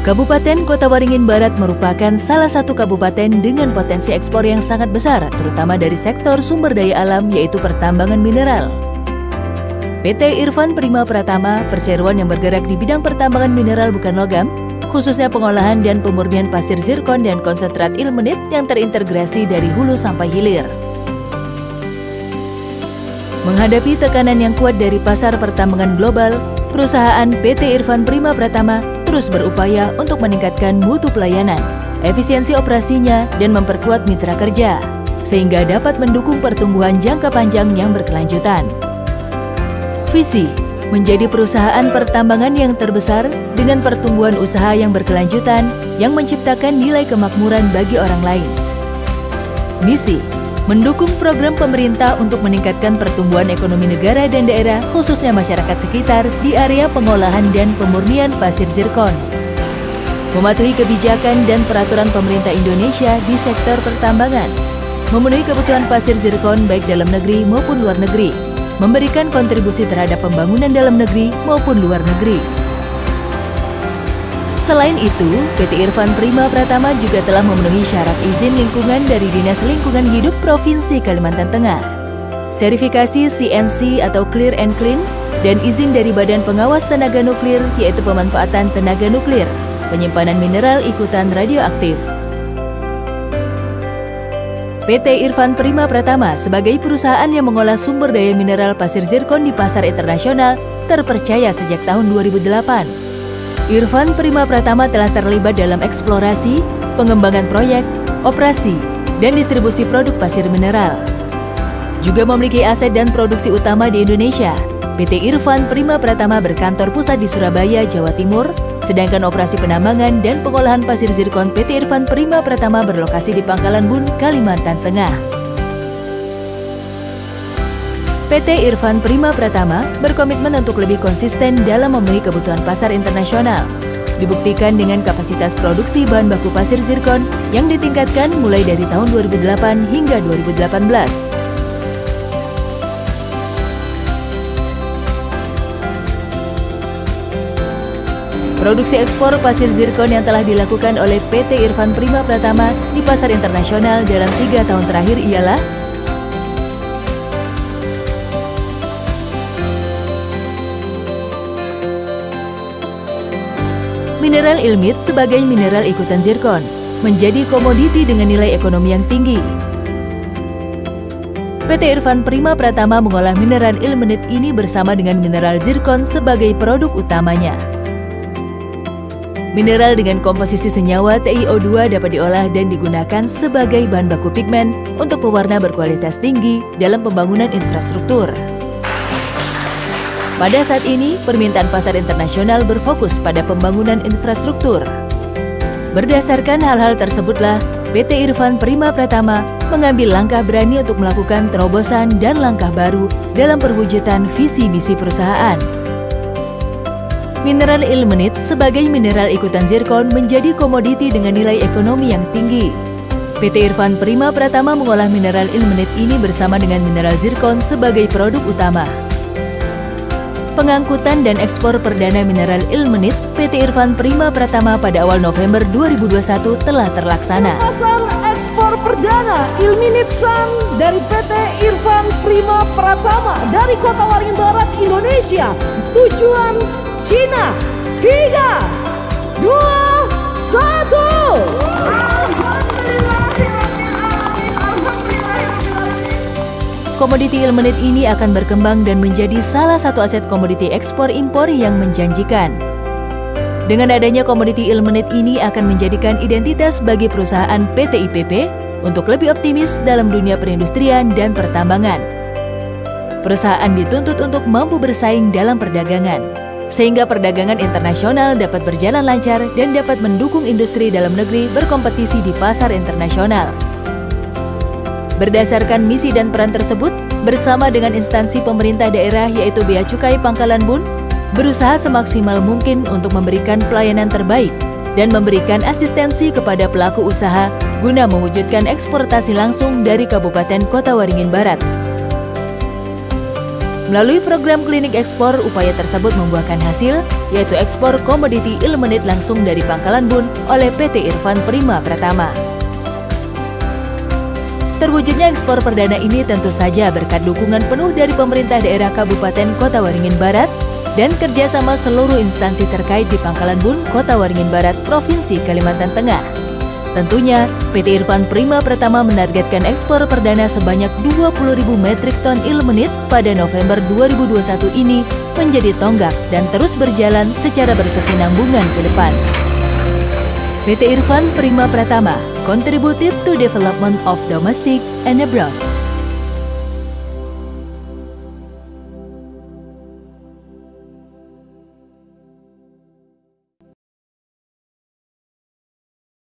Kabupaten Kota Waringin Barat merupakan salah satu kabupaten dengan potensi ekspor yang sangat besar, terutama dari sektor sumber daya alam yaitu pertambangan mineral. PT Irfan Prima Pratama, perseroan yang bergerak di bidang pertambangan mineral bukan logam, khususnya pengolahan dan pemurnian pasir zirkon dan konsentrat ilmenit yang terintegrasi dari hulu sampai hilir. Menghadapi tekanan yang kuat dari pasar pertambangan global, perusahaan PT Irfan Prima Pratama terus berupaya untuk meningkatkan mutu pelayanan, efisiensi operasinya, dan memperkuat mitra kerja, sehingga dapat mendukung pertumbuhan jangka panjang yang berkelanjutan. Visi menjadi perusahaan pertambangan yang terbesar dengan pertumbuhan usaha yang berkelanjutan yang menciptakan nilai kemakmuran bagi orang lain. Misi mendukung program pemerintah untuk meningkatkan pertumbuhan ekonomi negara dan daerah, khususnya masyarakat sekitar di area pengolahan dan pemurnian pasir zirkon. Mematuhi kebijakan dan peraturan pemerintah Indonesia di sektor pertambangan. Memenuhi kebutuhan pasir zirkon baik dalam negeri maupun luar negeri. Memberikan kontribusi terhadap pembangunan dalam negeri maupun luar negeri. Selain itu, PT Irfan Prima Pratama juga telah memenuhi syarat izin lingkungan dari Dinas Lingkungan Hidup Provinsi Kalimantan Tengah, sertifikasi CNC atau Clear and Clean, dan izin dari Badan Pengawas Tenaga Nuklir yaitu pemanfaatan tenaga nuklir, penyimpanan mineral ikutan radioaktif. PT Irfan Prima Pratama sebagai perusahaan yang mengolah sumber daya mineral pasir zirkon di pasar internasional terpercaya sejak tahun 2008. Irfan Prima Pratama telah terlibat dalam eksplorasi, pengembangan proyek, operasi, dan distribusi produk pasir mineral. Juga memiliki aset dan produksi utama di Indonesia. PT Irfan Prima Pratama berkantor pusat di Surabaya, Jawa Timur, sedangkan operasi penambangan dan pengolahan pasir zirkon PT Irfan Prima Pratama berlokasi di Pangkalan Bun, Kalimantan Tengah. PT Irfan Prima Pratama berkomitmen untuk lebih konsisten dalam memenuhi kebutuhan pasar internasional. Dibuktikan dengan kapasitas produksi bahan baku pasir zirkon yang ditingkatkan mulai dari tahun 2008 hingga 2018. Produksi ekspor pasir zirkon yang telah dilakukan oleh PT Irfan Prima Pratama di pasar internasional dalam 3 tahun terakhir ialah mineral ilmenit sebagai mineral ikutan zirkon, menjadi komoditi dengan nilai ekonomi yang tinggi. PT Irfan Prima Pratama mengolah mineral ilmenit ini bersama dengan mineral zirkon sebagai produk utamanya. Mineral dengan komposisi senyawa TiO2 dapat diolah dan digunakan sebagai bahan baku pigmen untuk pewarna berkualitas tinggi dalam pembangunan infrastruktur. Pada saat ini, permintaan pasar internasional berfokus pada pembangunan infrastruktur. Berdasarkan hal-hal tersebutlah, PT Irfan Prima Pratama mengambil langkah berani untuk melakukan terobosan dan langkah baru dalam perwujudan visi misi perusahaan. Mineral ilmenit sebagai mineral ikutan zirkon menjadi komoditi dengan nilai ekonomi yang tinggi. PT Irfan Prima Pratama mengolah mineral ilmenit ini bersama dengan mineral zirkon sebagai produk utama. Pengangkutan dan ekspor perdana mineral ilmenit PT Irfan Prima Pratama pada awal November 2021 telah terlaksana. Pasar ekspor perdana ilmenit San dari PT Irfan Prima Pratama dari Kota Waringin Barat, Indonesia. Tujuan Cina. 3, 2, 1. Komoditi ilmenit ini akan berkembang dan menjadi salah satu aset komoditi ekspor-impor yang menjanjikan. Dengan adanya komoditi ilmenit ini akan menjadikan identitas bagi perusahaan PT IPP untuk lebih optimis dalam dunia perindustrian dan pertambangan. Perusahaan dituntut untuk mampu bersaing dalam perdagangan, sehingga perdagangan internasional dapat berjalan lancar dan dapat mendukung industri dalam negeri berkompetisi di pasar internasional. Berdasarkan misi dan peran tersebut, bersama dengan instansi pemerintah daerah yaitu Bea Cukai Pangkalan Bun, berusaha semaksimal mungkin untuk memberikan pelayanan terbaik dan memberikan asistensi kepada pelaku usaha guna mewujudkan eksportasi langsung dari Kabupaten Kota Waringin Barat. Melalui program klinik ekspor, upaya tersebut membuahkan hasil, yaitu ekspor komoditi ilmenit langsung dari Pangkalan Bun oleh PT Irfan Prima Pratama. Terwujudnya ekspor perdana ini tentu saja berkat dukungan penuh dari pemerintah daerah Kabupaten Kota Waringin Barat dan kerjasama seluruh instansi terkait di Pangkalan Bun, Kota Waringin Barat, Provinsi Kalimantan Tengah. Tentunya, PT Irfan Prima Pratama menargetkan ekspor perdana sebanyak 20.000 metrik ton ilmenit pada November 2021 ini menjadi tonggak dan terus berjalan secara berkesinambungan ke depan. PT Irfan Prima Pratama contributed to development of domestic and abroad.